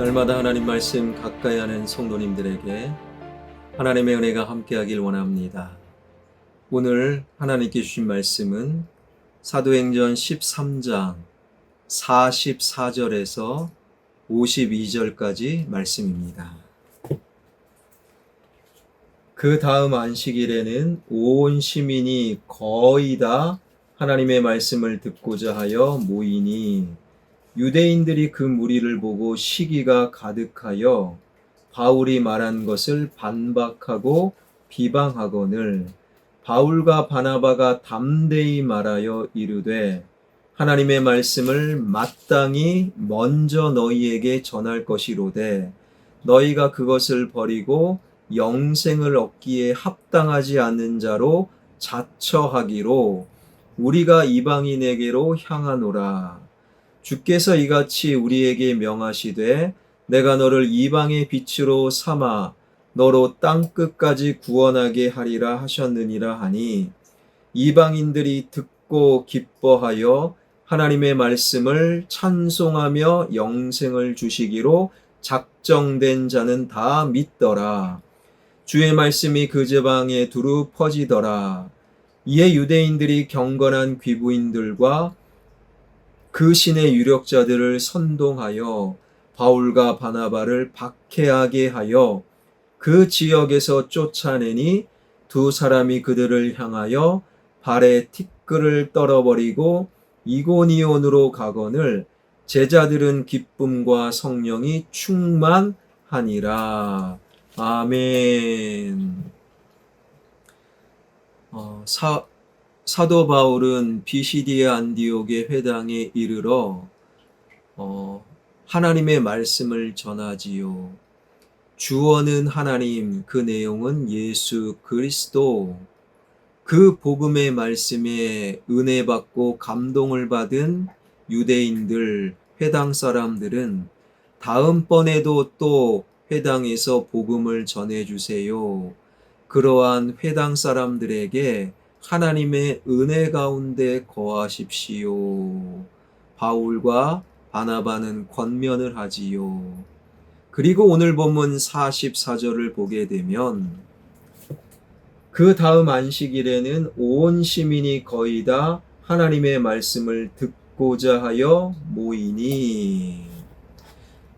날마다 하나님 말씀 가까이 하는 성도님들에게 하나님의 은혜가 함께하길 원합니다. 오늘 하나님께 주신 말씀은 사도행전 13장 44절에서 52절까지 말씀입니다. 그 다음 안식일에는 온 시민이 거의 다 하나님의 말씀을 듣고자 하여 모이니 유대인들이 그 무리를 보고 시기가 가득하여 바울이 말한 것을 반박하고 비방하거늘 바울과 바나바가 담대히 말하여 이르되 하나님의 말씀을 마땅히 먼저 너희에게 전할 것이로되 너희가 그것을 버리고 영생을 얻기에 합당하지 않는 자로 자처하기로 우리가 이방인에게로 향하노라. 주께서 이같이 우리에게 명하시되 내가 너를 이방의 빛으로 삼아 너로 땅끝까지 구원하게 하리라 하셨느니라 하니 이방인들이 듣고 기뻐하여 하나님의 말씀을 찬송하며 영생을 주시기로 작정된 자는 다 믿더라. 주의 말씀이 그 지방에 두루 퍼지더라. 이에 유대인들이 경건한 귀부인들과 그 신의 유력자들을 선동하여 바울과 바나바를 박해하게 하여 그 지역에서 쫓아내니 두 사람이 그들을 향하여 발에 티끌을 떨어버리고 이고니온으로 가거늘 제자들은 기쁨과 성령이 충만하니라. 아멘. 사도 바울은 비시디아 안디옥의 회당에 이르러 하나님의 말씀을 전하지요. 주어는 하나님, 그 내용은 예수 그리스도. 그 복음의 말씀에 은혜 받고 감동을 받은 유대인들, 회당 사람들은 다음번에도 또 회당에서 복음을 전해주세요. 그러한 회당 사람들에게 하나님의 은혜 가운데 거하십시오. 바울과 바나바는 권면을 하지요. 그리고 오늘 본문 44절을 보게 되면 그 다음 안식일에는 온 시민이 거의 다 하나님의 말씀을 듣고자 하여 모이니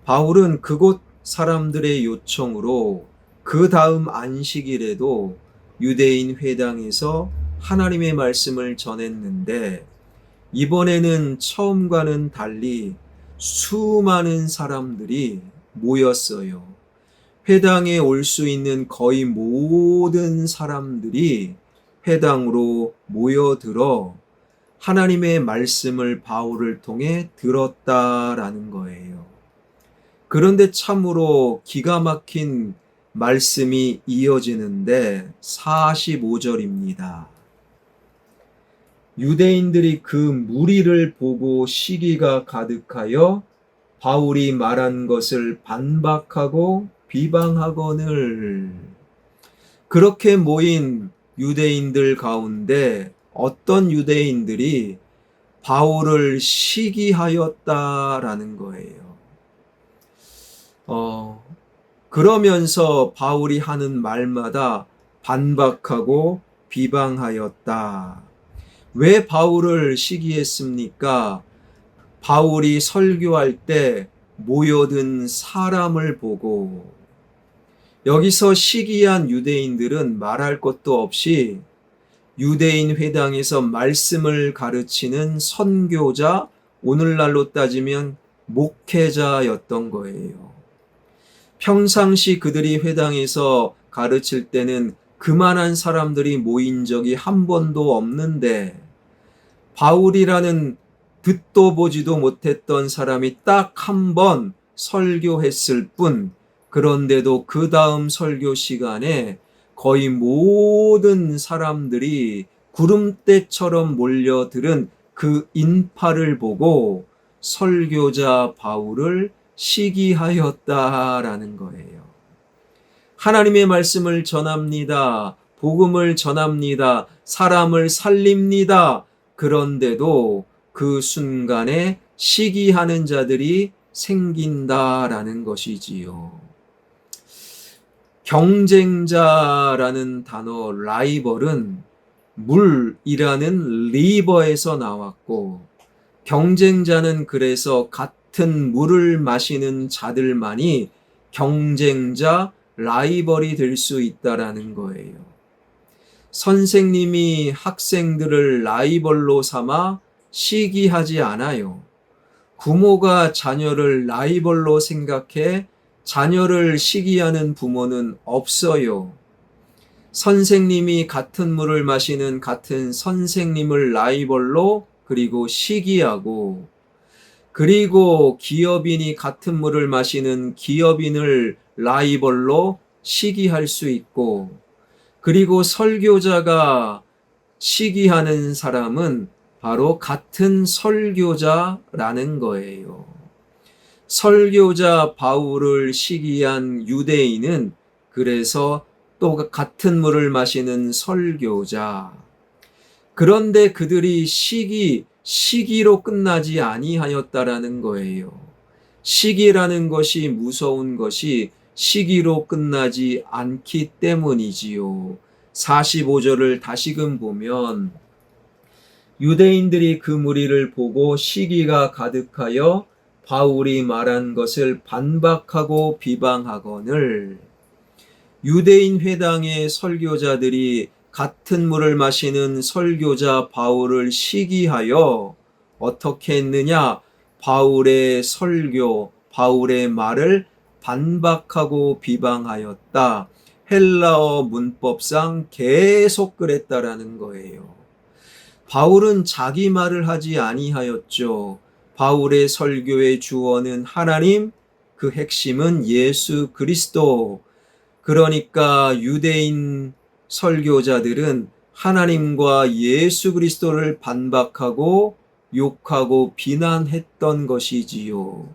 바울은 그곳 사람들의 요청으로 그 다음 안식일에도 유대인 회당에서 하나님의 말씀을 전했는데 이번에는 처음과는 달리 수많은 사람들이 모였어요. 회당에 올 수 있는 거의 모든 사람들이 회당으로 모여들어 하나님의 말씀을 바울을 통해 들었다라는 거예요. 그런데 참으로 기가 막힌 말씀이 이어지는데 45절입니다. 유대인들이 그 무리를 보고 시기가 가득하여 바울이 말한 것을 반박하고 비방하거늘 그렇게 모인 유대인들 가운데 어떤 유대인들이 바울을 시기하였다라는 거예요. 그러면서 바울이 하는 말마다 반박하고 비방하였다. 왜 바울을 시기했습니까? 바울이 설교할 때 모여든 사람을 보고 여기서 시기한 유대인들은 말할 것도 없이 유대인 회당에서 말씀을 가르치는 선교자, 오늘날로 따지면 목회자였던 거예요. 평상시 그들이 회당에서 가르칠 때는 그만한 사람들이 모인 적이 한 번도 없는데 바울이라는 듣도 보지도 못했던 사람이 딱 한 번 설교했을 뿐 그런데도 그 다음 설교 시간에 거의 모든 사람들이 구름대처럼 몰려들은 그 인파를 보고 설교자 바울을 시기하였다라는 거예요. 하나님의 말씀을 전합니다. 복음을 전합니다. 사람을 살립니다. 그런데도 그 순간에 시기하는 자들이 생긴다라는 것이지요. 경쟁자라는 단어 라이벌은 물이라는 리버에서 나왔고, 경쟁자는 그래서 같은 물을 마시는 자들만이 경쟁자, 라이벌이 될 수 있다라는 거예요. 선생님이 학생들을 라이벌로 삼아 시기하지 않아요. 부모가 자녀를 라이벌로 생각해 자녀를 시기하는 부모는 없어요. 선생님이 같은 물을 마시는 같은 선생님을 라이벌로 그리고 시기하고, 그리고 기업인이 같은 물을 마시는 기업인을 라이벌로 시기할 수 있고, 그리고 설교자가 시기하는 사람은 바로 같은 설교자라는 거예요. 설교자 바울을 시기한 유대인은 그래서 또 같은 물을 마시는 설교자. 그런데 그들이 시기로 끝나지 아니하였다라는 거예요. 시기라는 것이 무서운 것이 시기로 끝나지 않기 때문이지요. 45절을 다시금 보면 유대인들이 그 무리를 보고 시기가 가득하여 바울이 말한 것을 반박하고 비방하거늘, 유대인 회당의 설교자들이 같은 물을 마시는 설교자 바울을 시기하여 어떻게 했느냐? 바울의 설교, 바울의 말을 반박하고 비방하였다. 헬라어 문법상 계속 그랬다라는 거예요. 바울은 자기 말을 하지 아니하였죠. 바울의 설교의 주어는 하나님, 그 핵심은 예수 그리스도. 그러니까 유대인 설교자들은 하나님과 예수 그리스도를 반박하고 욕하고 비난했던 것이지요.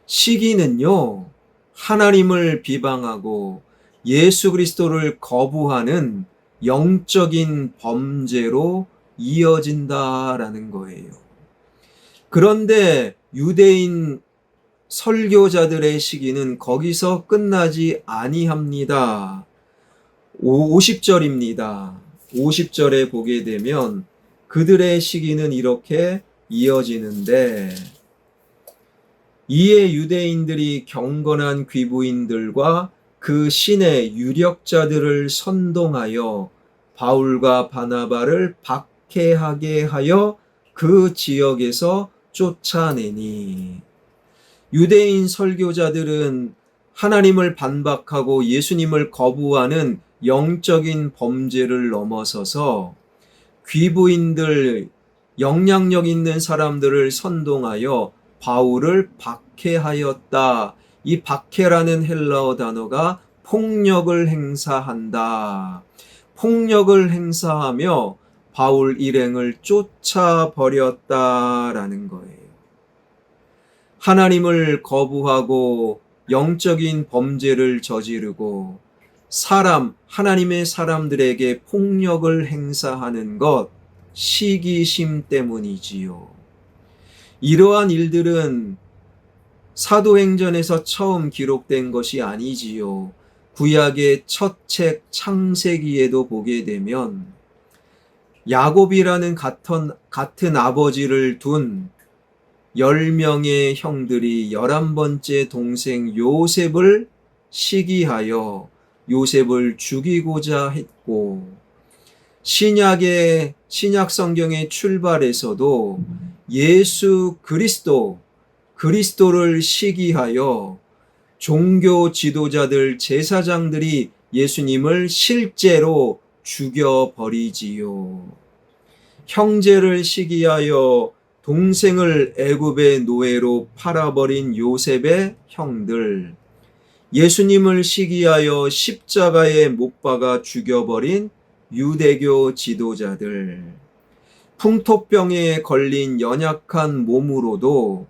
시기는요, 하나님을 비방하고 예수 그리스도를 거부하는 영적인 범죄로 이어진다라는 거예요. 그런데 유대인 설교자들의 시기는 거기서 끝나지 아니합니다. 50절입니다. 50절에 보게 되면 그들의 시기는 이렇게 이어지는데, 이에 유대인들이 경건한 귀부인들과 그 신의 유력자들을 선동하여 바울과 바나바를 박해하게 하여 그 지역에서 쫓아내니, 유대인 설교자들은 하나님을 반박하고 예수님을 거부하는 영적인 범죄를 넘어서서 귀부인들, 영향력 있는 사람들을 선동하여 바울을 박해하였다. 이 박해라는 헬라어 단어가 폭력을 행사한다. 폭력을 행사하며 바울 일행을 쫓아버렸다라는 거예요. 하나님을 거부하고 영적인 범죄를 저지르고 하나님의 사람들에게 폭력을 행사하는 것, 시기심 때문이지요. 이러한 일들은 사도행전에서 처음 기록된 것이 아니지요. 구약의 첫 책 창세기에도 보게 되면 야곱이라는 같은 아버지를 둔 10명의 형들이 11번째 동생 요셉을 시기하여 요셉을 죽이고자 했고, 신약 성경의 출발에서도 예수 그리스도를 시기하여 종교 지도자들, 제사장들이 예수님을 실제로 죽여버리지요. 형제를 시기하여 동생을 애굽의 노예로 팔아버린 요셉의 형들, 예수님을 시기하여 십자가에 못 박아 죽여버린 유대교 지도자들, 풍토병에 걸린 연약한 몸으로도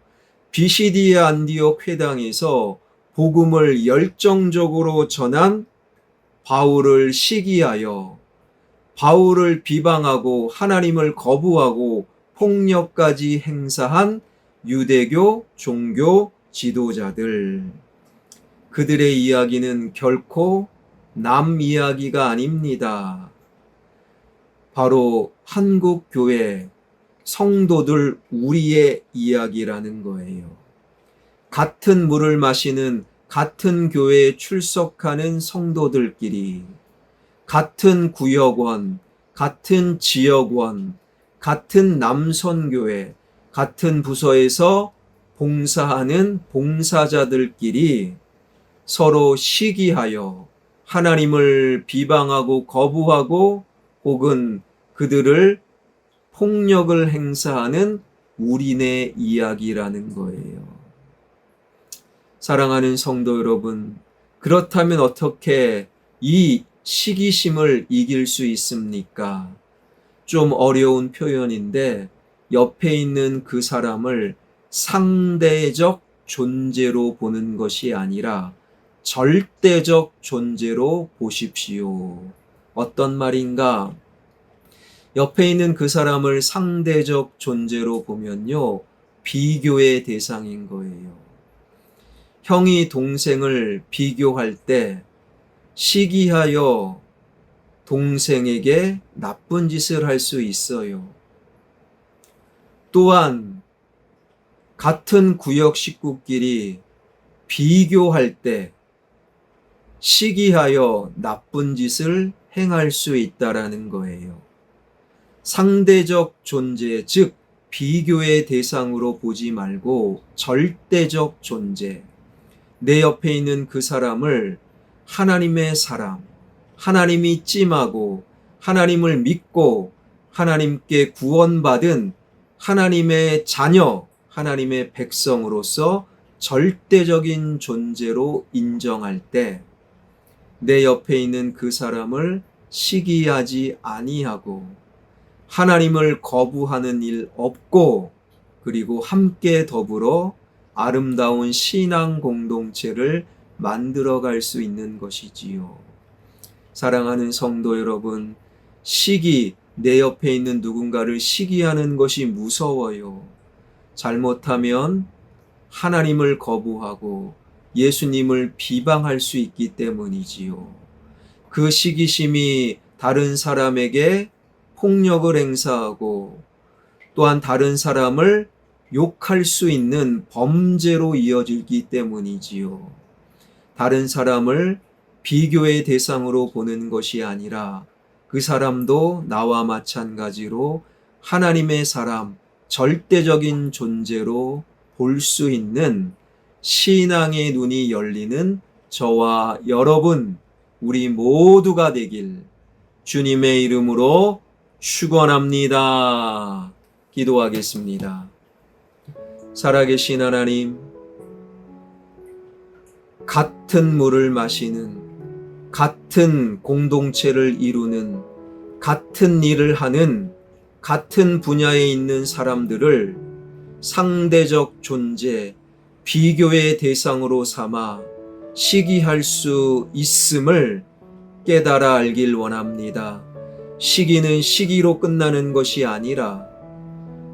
비시디아 안디옥 회당에서 복음을 열정적으로 전한 바울을 시기하여 바울을 비방하고 하나님을 거부하고 폭력까지 행사한 유대교 종교 지도자들, 그들의 이야기는 결코 남 이야기가 아닙니다. 바로 한국 교회 성도들 우리의 이야기라는 거예요. 같은 물을 마시는 같은 교회에 출석하는 성도들끼리 같은 구역원, 같은 지역원, 같은 남선교회, 같은 부서에서 봉사하는 봉사자들끼리 서로 시기하여 하나님을 비방하고 거부하고 혹은 그들을 폭력을 행사하는 우리네 이야기라는 거예요. 사랑하는 성도 여러분, 그렇다면 어떻게 이 시기심을 이길 수 있습니까? 좀 어려운 표현인데 옆에 있는 그 사람을 상대적 존재로 보는 것이 아니라 절대적 존재로 보십시오. 어떤 말인가? 옆에 있는 그 사람을 상대적 존재로 보면요, 비교의 대상인 거예요. 형이 동생을 비교할 때 시기하여 동생에게 나쁜 짓을 할 수 있어요. 또한 같은 구역 식구끼리 비교할 때 시기하여 나쁜 짓을 행할 수 있다라는 거예요. 상대적 존재, 즉 비교의 대상으로 보지 말고 절대적 존재, 내 옆에 있는 그 사람을 하나님의 사람, 하나님이 찜하고 하나님을 믿고 하나님께 구원받은 하나님의 자녀, 하나님의 백성으로서 절대적인 존재로 인정할 때 내 옆에 있는 그 사람을 시기하지 아니하고 하나님을 거부하는 일 없고 그리고 함께 더불어 아름다운 신앙 공동체를 만들어갈 수 있는 것이지요. 사랑하는 성도 여러분, 내 옆에 있는 누군가를 시기하는 것이 무서워요. 잘못하면 하나님을 거부하고 예수님을 비방할 수 있기 때문이지요. 그 시기심이 다른 사람에게 폭력을 행사하고 또한 다른 사람을 욕할 수 있는 범죄로 이어지기 때문이지요. 다른 사람을 비교의 대상으로 보는 것이 아니라 그 사람도 나와 마찬가지로 하나님의 사람, 절대적인 존재로 볼 수 있는 신앙의 눈이 열리는 저와 여러분, 우리 모두가 되길 주님의 이름으로 축원합니다. 기도하겠습니다. 살아계신 하나님, 같은 물을 마시는, 같은 공동체를 이루는, 같은 일을 하는, 같은 분야에 있는 사람들을 상대적 존재, 비교의 대상으로 삼아 시기할 수 있음을 깨달아 알길 원합니다. 시기는 시기로 끝나는 것이 아니라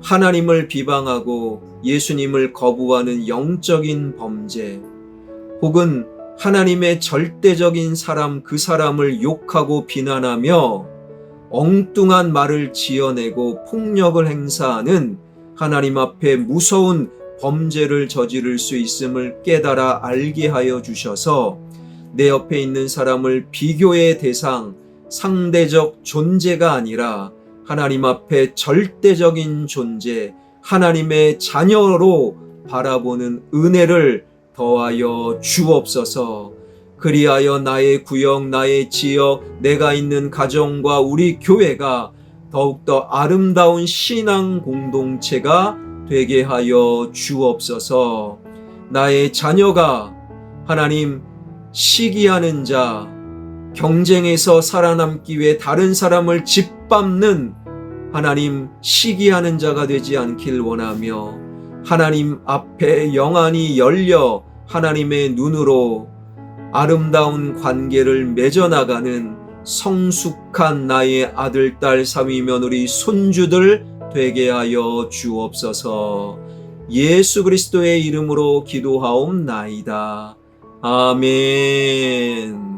하나님을 비방하고 예수님을 거부하는 영적인 범죄, 혹은 하나님의 절대적인 사람, 그 사람을 욕하고 비난하며 엉뚱한 말을 지어내고 폭력을 행사하는 하나님 앞에 무서운 범죄를 저지를 수 있음을 깨달아 알게 하여 주셔서 내 옆에 있는 사람을 비교의 대상, 상대적 존재가 아니라 하나님 앞에 절대적인 존재, 하나님의 자녀로 바라보는 은혜를 더하여 주옵소서. 그리하여 나의 구역, 나의 지역, 내가 있는 가정과 우리 교회가 더욱더 아름다운 신앙 공동체가 되게 하여 주옵소서. 나의 자녀가 하나님 시기하는 자, 경쟁에서 살아남기 위해 다른 사람을 짓밟는 하나님 시기하는 자가 되지 않길 원하며 하나님 앞에 영안이 열려 하나님의 눈으로 아름다운 관계를 맺어나가는 성숙한 나의 아들, 딸, 사위, 며느리, 손주들 되게 하여 주옵소서. 예수 그리스도의 이름으로 기도하옵나이다. 아멘.